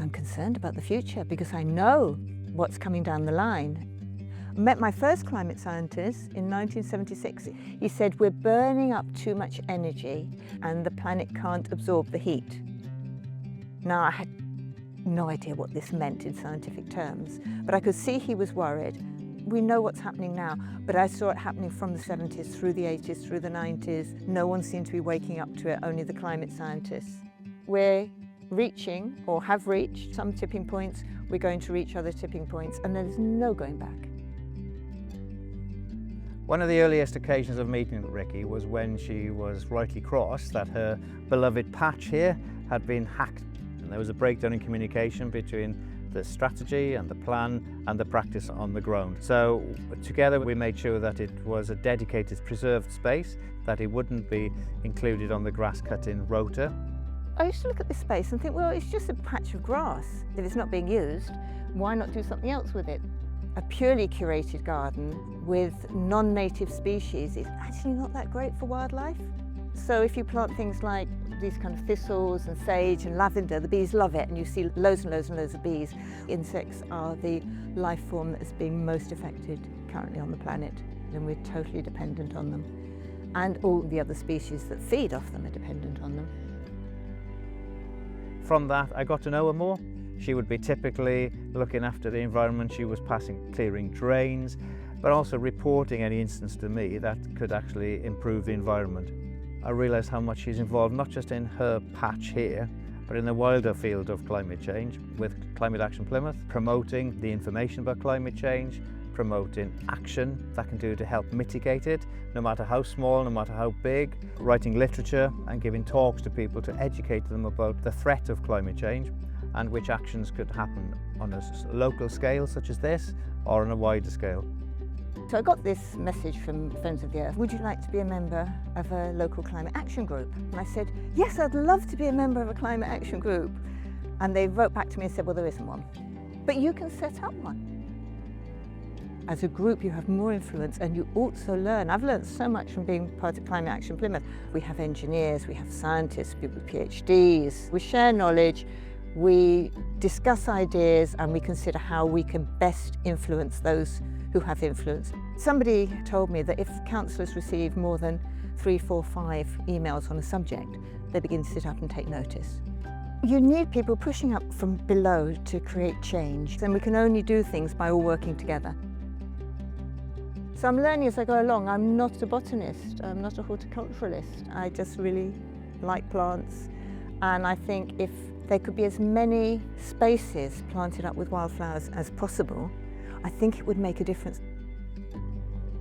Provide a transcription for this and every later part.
I'm concerned about the future because I know what's coming down the line. I met my first climate scientist in 1976. He said, we're burning up too much energy and the planet can't absorb the heat. Now, I had no idea what this meant in scientific terms, but I could see he was worried. We know what's happening now, but I saw it happening from the 70s, through the 80s, through the 90s. No one seemed to be waking up to it, only the climate scientists. We're reaching, or have reached, some tipping points. We're going to reach other tipping points, and there's no going back. One of the earliest occasions of meeting Ricky was when she was rightly cross that her beloved patch here had been hacked. And there was a breakdown in communication between the strategy and the plan and the practice on the ground. So together we made sure that it was a dedicated preserved space, that it wouldn't be included on the grass cutting rota. I used to look at this space and think, well, it's just a patch of grass. If it's not being used, why not do something else with it? A purely curated garden with non-native species is actually not that great for wildlife. So if you plant things like these kind of thistles and sage and lavender, the bees love it and you see loads and loads and loads of bees. Insects are the life form that is being most affected currently on the planet, and we're totally dependent on them. And all the other species that feed off them are dependent on them. From that, I got to know her more. She would be typically looking after the environment she was passing, clearing drains, but also reporting any instance to me that could actually improve the environment. I realised how much she's involved, not just in her patch here, but in the wilder field of climate change with Climate Action Plymouth, promoting the information about climate change, promoting action that can do to help mitigate it, no matter how small, no matter how big, writing literature and giving talks to people to educate them about the threat of climate change and which actions could happen on a local scale such as this or on a wider scale. So I got this message from Friends of the Earth. Would you like to be a member of a local climate action group? And I said, yes, I'd love to be a member of a climate action group. And they wrote back to me and said, well, there isn't one. But you can set up one. As a group, you have more influence and you also learn. I've learned so much from being part of Climate Action Plymouth. We have engineers, we have scientists, people with PhDs. We share knowledge, we discuss ideas, and we consider how we can best influence those who have influence. Somebody told me that if councillors receive more than 3, 4, 5 emails on a subject, they begin to sit up and take notice. You need people pushing up from below to create change, and we can only do things by all working together. So I'm learning as I go along. I'm not a botanist, I'm not a horticulturalist. I just really like plants, and I think if there could be as many spaces planted up with wildflowers as possible, I think it would make a difference.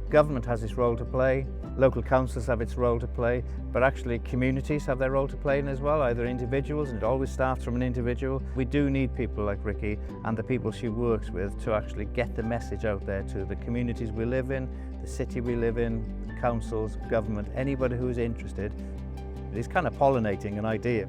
Government has its role to play, local councils have its role to play, but actually communities have their role to play in as well, either individuals, and it always starts from an individual. We do need people like Ricky and the people she works with to actually get the message out there to the communities we live in, the city we live in, councils, government, anybody who's interested. It's kind of pollinating an idea.